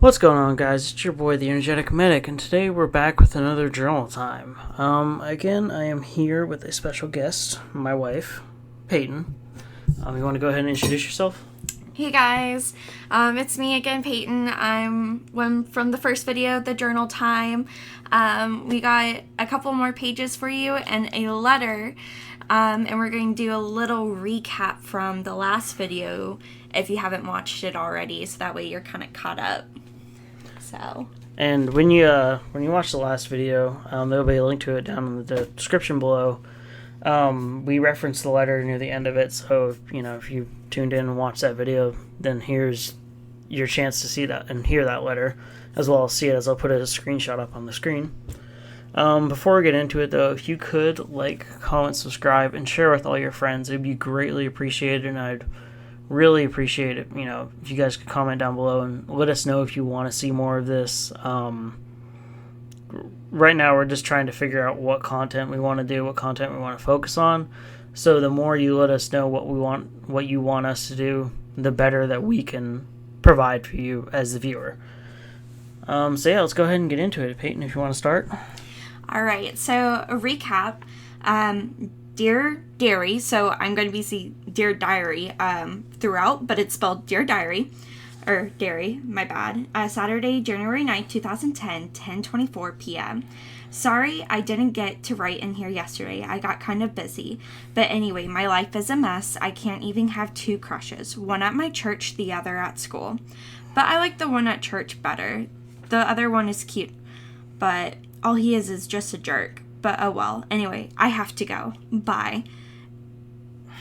What's going on, guys? It's your boy, the Entergeticmedicyt, and today we're back with another journal time. Again, I am here with a special guest, my wife, Peyton. You want to go ahead and introduce yourself? Hey guys, it's me again, Peyton. I'm from the first video, the journal time. We got a couple more pages for you and a letter, and we're going to do a little recap from the last video if you haven't watched it already, so that way you're kind of caught up. And when you watch the last video, there'll be a link to it down in the description below. We referenced the letter near the end of it, so if you tuned in and watched that video, then here's your chance to see that and hear that letter, as well as see it, as I'll put a screenshot up on the screen. Before we get into it, though, if you could like, comment, subscribe, and share with all your friends, it'd be greatly appreciated, and I'd really appreciate it, if you guys could comment down below and let us know if you want to see more of this. Right now we're just trying to figure out what content we want to do, what content we want to focus on. So the more you let us know what you want us to do, the better that we can provide for you as the viewer. So yeah, let's go ahead and get into it. Peyton, if you want to start. Alright, so a recap. Dear Diary, so I'm going to be saying Dear Diary throughout, but it's spelled Dear Diary, or Dairy, my bad. Saturday, January 9th, 2010, 10:24 p.m. Sorry I didn't get to write in here yesterday. I got kind of busy. But anyway, my life is a mess. I can't even have two crushes. One at my church, the other at school. But I like the one at church better. The other one is cute, but all he is just a jerk. But oh well. Anyway, I have to go. Bye.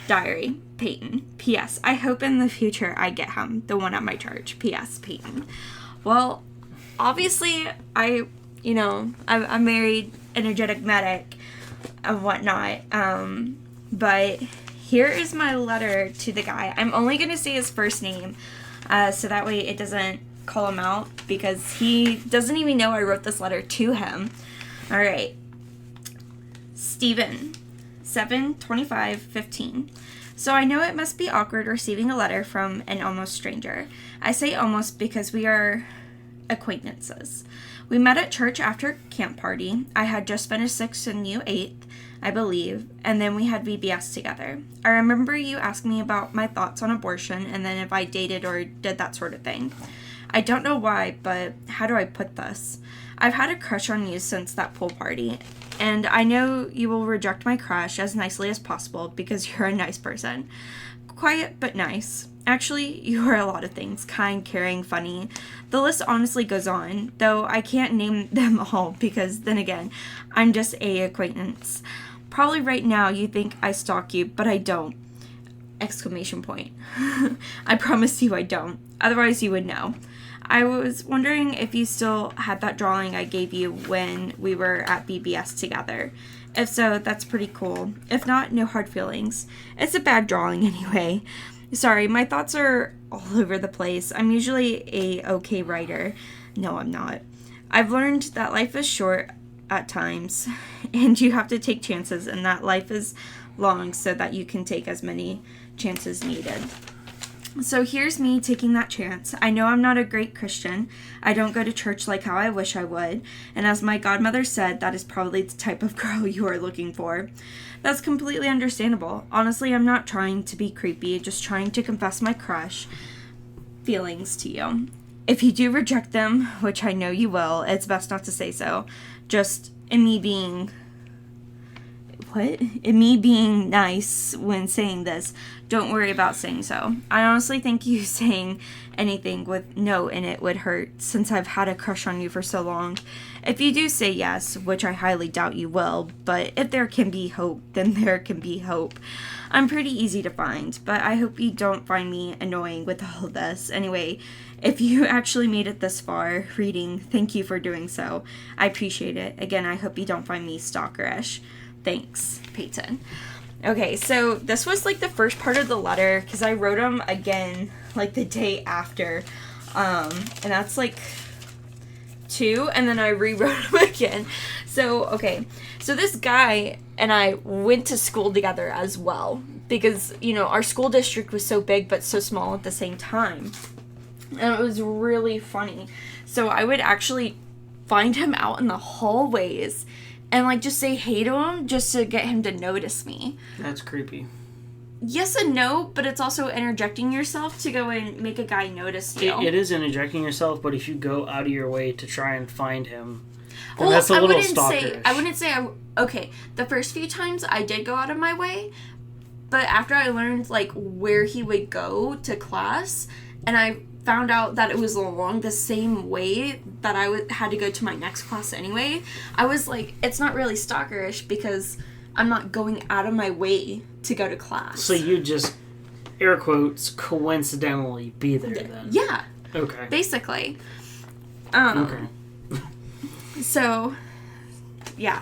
Diary, Peyton. P.S. I hope in the future I get him. The one at my church. P.S. Peyton. Well, obviously, I'm married, Entergeticmedicyt, and whatnot. But here is my letter to the guy. I'm only going to say his first name, so that way it doesn't call him out, because he doesn't even know I wrote this letter to him. Alright. Steven, 7/25/15. So I know it must be awkward receiving a letter from an almost stranger. I say almost because we are acquaintances. We met at church after camp party. I had just finished 6th and you 8th, I believe, and then we had VBS together. I remember you asking me about my thoughts on abortion and then if I dated or did that sort of thing. I don't know why, but how do I put this? I've had a crush on you since that pool party, and I know you will reject my crush as nicely as possible because you're a nice person. Quiet but nice. Actually, you are a lot of things. Kind, caring, funny. The list honestly goes on, though I can't name them all because then again, I'm just a acquaintance. Probably right now you think I stalk you, but I don't. Exclamation point. I promise you I don't. Otherwise you would know. I was wondering if you still had that drawing I gave you when we were at BBS together. If so, that's pretty cool. If not, no hard feelings. It's a bad drawing anyway. Sorry, my thoughts are all over the place. I'm usually a okay writer. No, I'm not. I've learned that life is short at times, and you have to take chances, and that life is long so that you can take as many chances needed. So here's me taking that chance. I know I'm not a great Christian. I don't go to church like how I wish I would. And as my godmother said, that is probably the type of girl you are looking for. That's completely understandable. Honestly, I'm not trying to be creepy, just trying to confess my crush feelings to you. If you do reject them, which I know you will, it's best not to say so. Just in me being nice when saying this, don't worry about saying so. I honestly think you saying anything with no in it would hurt, since I've had a crush on you for so long. If you do say yes, which I highly doubt you will, but if there can be hope, then there can be hope. I'm pretty easy to find, but I hope you don't find me annoying with all of this. Anyway, if you actually made it this far reading, thank you for doing so. I appreciate it. Again, I hope you don't find me stalkerish. Thanks, Peyton. Okay, so this was like the first part of the letter because I wrote them again like the day after. And that's like 2, and then I rewrote them again. So, okay. So this guy and I went to school together as well because, our school district was so big but so small at the same time. And it was really funny. So I would actually find him out in the hallways and, like, just say hey to him just to get him to notice me. That's creepy. Yes and no, but it's also interjecting yourself to go and make a guy notice you. It is interjecting yourself, but if you go out of your way to try and find him, then that's a little stalkerish. I wouldn't say okay, the first few times I did go out of my way, but after I learned, like, where he would go to class, and I found out that it was along the same way that I had to go to my next class anyway, I was like, it's not really stalkerish because I'm not going out of my way to go to class. So you just, air quotes, coincidentally be there then? Yeah. Okay. Basically. Okay. So, yeah.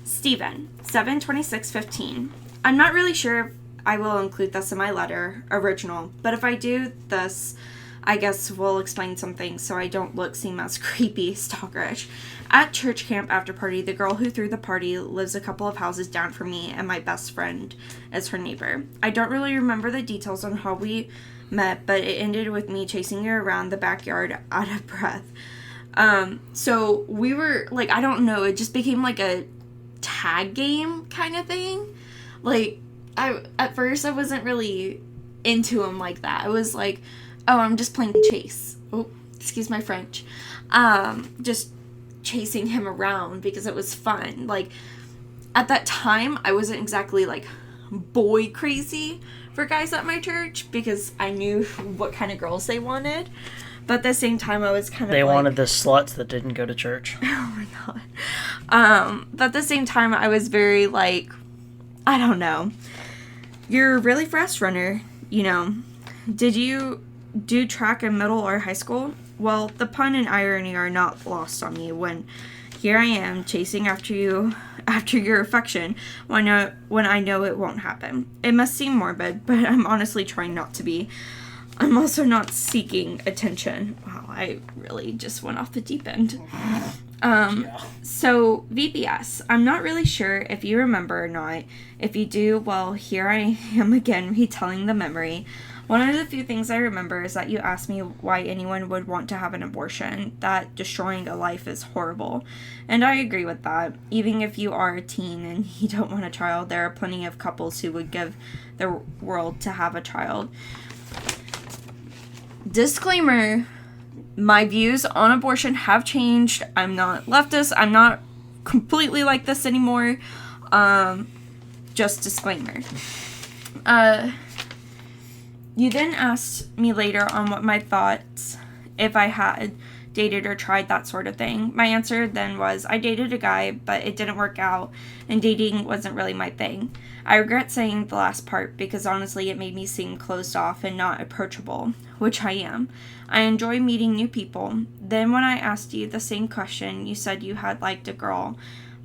Steven, 7/26/15. I'm not really sure if I will include this in my letter, original, but if I do this, I guess we'll explain something so I don't seem as creepy, stalkerish. At church camp after party, the girl who threw the party lives a couple of houses down from me, and my best friend is her neighbor. I don't really remember the details on how we met, but it ended with me chasing her around the backyard out of breath. So we were, like, I don't know, it just became like a tag game kind of thing. Like, at first I wasn't really into him like that. I was like, oh, I'm just playing chase. Oh, excuse my French. Just chasing him around because it was fun. Like, at that time, I wasn't exactly, like, boy crazy for guys at my church because I knew what kind of girls they wanted. But at the same time, I was kind of They wanted the sluts that didn't go to church. Oh my god. But at the same time, I was very, like, I don't know. You're a really fast runner, you know. Did you do track in middle or high school? Well, the pun and irony are not lost on me when here I am chasing after your affection when I know it won't happen. It must seem morbid, but I'm honestly trying not to be. I'm also not seeking attention. Wow, I really just went off the deep end. So, VBS. I'm not really sure if you remember or not. If you do, well, here I am again retelling the memory. One of the few things I remember is that you asked me why anyone would want to have an abortion, that destroying a life is horrible. And I agree with that. Even if you are a teen and you don't want a child, there are plenty of couples who would give their world to have a child. Disclaimer, my views on abortion have changed. I'm not leftist. I'm not completely like this anymore. Just disclaimer. You then asked me later on what my thoughts if I had dated or tried that sort of thing. My answer then was I dated a guy, but it didn't work out, and dating wasn't really my thing. I regret saying the last part because honestly it made me seem closed off and not approachable, which I am. I enjoy meeting new people. Then when I asked you the same question, you said you had liked a girl,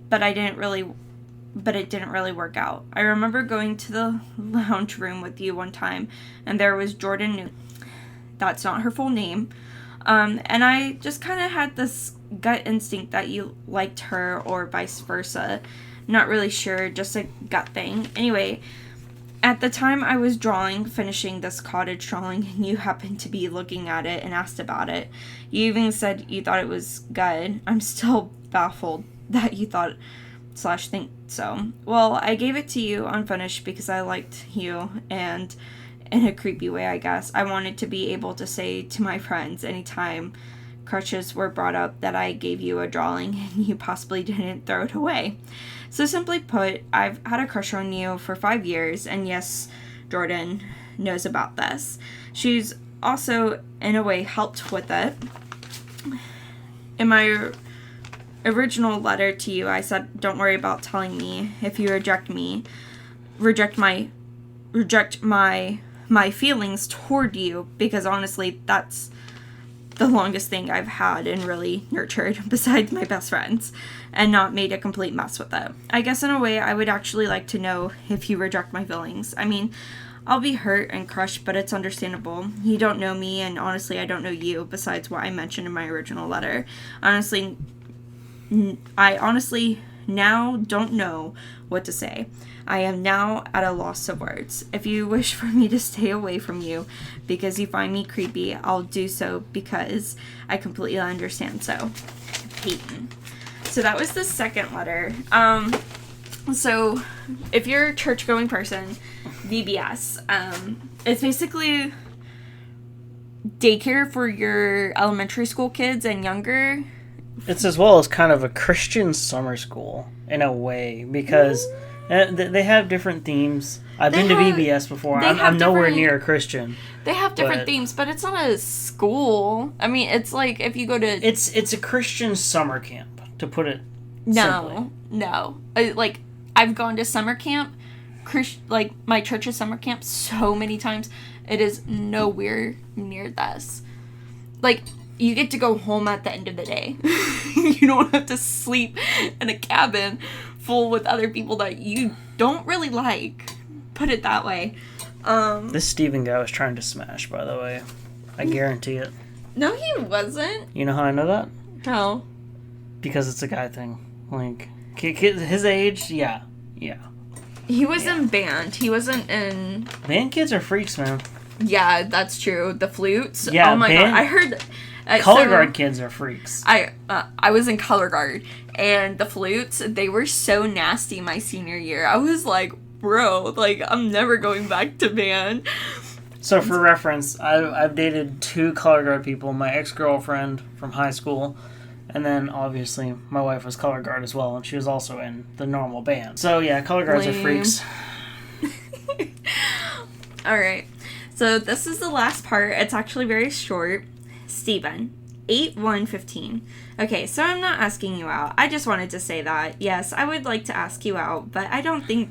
but it didn't really work out. I remember going to the lounge room with you one time, and there was Jordan Newton. That's not her full name. And I just kind of had this gut instinct that you liked her or vice versa. Not really sure, just a gut thing. Anyway, at the time I was finishing this cottage drawing, and you happened to be looking at it and asked about it. You even said you thought it was good. I'm still baffled that you thought / think so. Well, I gave it to you unfinished because I liked you, and in a creepy way, I guess. I wanted to be able to say to my friends anytime crushes were brought up that I gave you a drawing and you possibly didn't throw it away. So simply put, I've had a crush on you for 5 years, and yes, Jordan knows about this. She's also, in a way, helped with it. In my original letter to you, I said, don't worry about telling me if you reject my feelings toward you, because honestly, that's the longest thing I've had and really nurtured besides my best friends, and not made a complete mess with it. I guess in a way, I would actually like to know if you reject my feelings. I mean, I'll be hurt and crushed, but it's understandable. You don't know me, and honestly, I don't know you, besides what I mentioned in my original letter. I honestly now don't know what to say. I am now at a loss of words. If you wish for me to stay away from you because you find me creepy, I'll do so because I completely understand. So, Peyton. So that was the second letter. So if you're a church-going person, VBS, it's basically daycare for your elementary school kids and younger. It's as well as kind of a Christian summer school in a way, because they have different themes. I've been to VBS before. I'm nowhere near a Christian. They have different themes, but it's not a school. I mean, it's like if you go to... It's a Christian summer camp, to put it simply. No. Like, I've gone to summer camp, like my church's summer camp, so many times. It is nowhere near this. Like, you get to go home at the end of the day. You don't have to sleep in a cabin full with other people that you don't really like. Put it that way. This Steven guy was trying to smash, by the way. I guarantee it. No, he wasn't. You know how I know that? How? Because it's a guy thing. Like, his age, yeah. He was in band. He wasn't in... Band kids are freaks, man. Yeah, that's true. The flutes. Yeah, oh my god. I heard... color guard kids are freaks. I was in color guard, and the flutes, they were so nasty my senior year. I was like, bro, like, I'm never going back to band. So for reference, I've dated 2 color guard people. My ex-girlfriend from high school, and then obviously my wife was color guard as well, and she was also in the normal band. So yeah, color guards are freaks. Alright, so this is the last part. It's actually very short. Steven, 8/1/15. Okay, so I'm not asking you out. I just wanted to say that. Yes, I would like to ask you out, but I don't think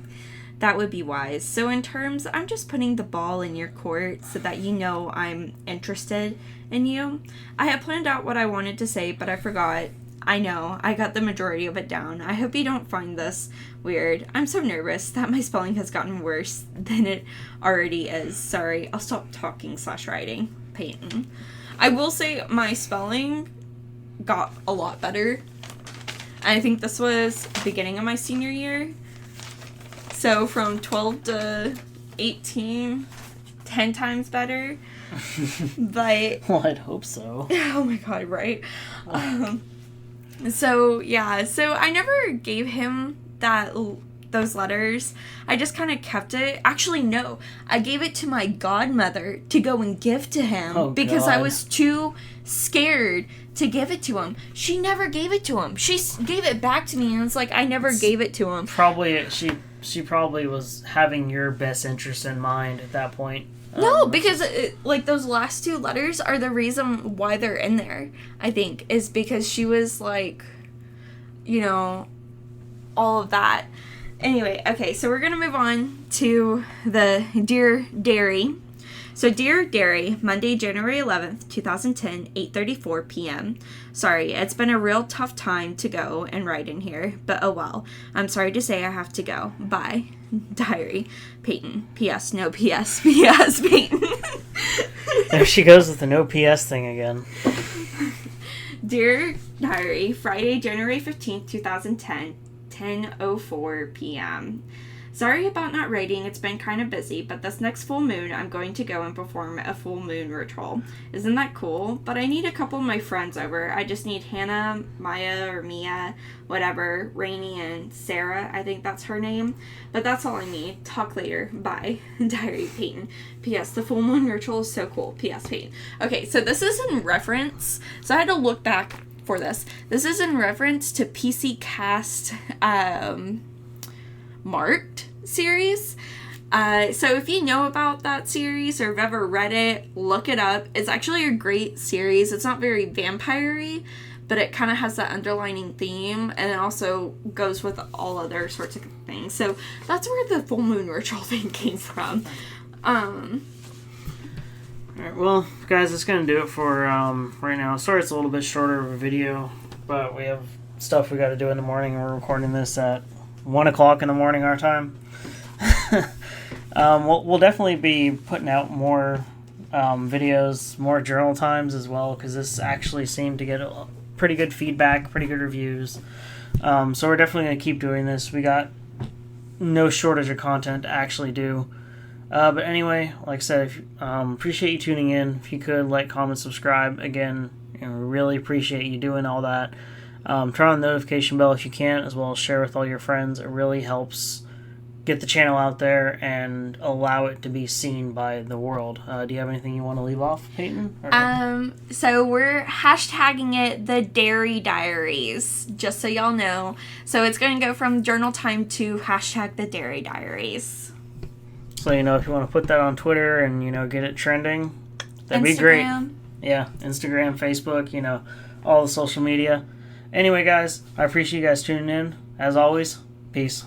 that would be wise. So in terms, I'm just putting the ball in your court so that you know I'm interested in you. I had planned out what I wanted to say, but I forgot. I know, I got the majority of it down. I hope you don't find this weird. I'm so nervous that my spelling has gotten worse than it already is. Sorry, I'll stop talking/writing. Peyton. I will say my spelling got a lot better. I think this was the beginning of my senior year. So from 12 to 18, 10 times better. But... Well, I'd hope so. Oh my god, right? So, yeah. So I never gave him those letters. I just kind of kept it. Actually, no. I gave it to my godmother to go and give to him because I was too scared to give it to him. She never gave it to him. She gave it back to me, and it's like I never gave it to him. Probably she probably was having your best interest in mind at that point. No, because like those last 2 letters are the reason why they're in there. I think is because she was like, you know, all of that. Anyway, okay, so we're going to move on to the Dear Dairy. So, Dear Dairy, Monday, January 11th, 2010, 8:34 p.m. Sorry, it's been a real tough time to go and write in here, but oh well. I'm sorry to say I have to go. Bye. Diary. Peyton. P.S. No P.S. P.S. Peyton. There she goes with the no P.S. thing again. Dear Diary, Friday, January 15th, 2010. 10:04 p.m. Sorry about not writing, it's been kind of busy, but this next full moon I'm going to go and perform a full moon ritual. Isn't that cool? But I need a couple of my friends over. I just need Hannah, Maya, or Mia, whatever, Rainy, and Sarah, I think that's her name. But that's all I need. Talk later. Bye. Diary, Peyton. P.S. The full moon ritual is so cool. P.S. Peyton. Okay, so this is in reference, so I had to look back for this. This is in reference to PC Cast Marked series. So if you know about that series or have ever read it, look it up. It's actually a great series. It's not very vampire-y, but it kind of has that underlining theme, and it also goes with all other sorts of things. So that's where the full moon ritual thing came from. Alright, well, guys, that's going to do it for right now. Sorry it's a little bit shorter of a video, but we have stuff we got to do in the morning. We're recording this at 1 o'clock in the morning our time. We'll definitely be putting out more videos, more journal times as well, because this actually seemed to get pretty good feedback, pretty good reviews. So we're definitely going to keep doing this. We got no shortage of content to actually do. But anyway, like I said, appreciate you tuning in. If you could like, comment, subscribe. Again, we really appreciate you doing all that. Turn on the notification bell if you can, as well as share with all your friends. It really helps get the channel out there and allow it to be seen by the world. Do you have anything you want to leave off, Peyton? So we're hashtagging it the Dairy Diaries, just so y'all know. So it's going to go from Journal Time to hashtag the Dairy Diaries. So, if you want to put that on Twitter and, get it trending, that'd be great. Yeah, Instagram, Facebook, all the social media. Anyway, guys, I appreciate you guys tuning in. As always, peace.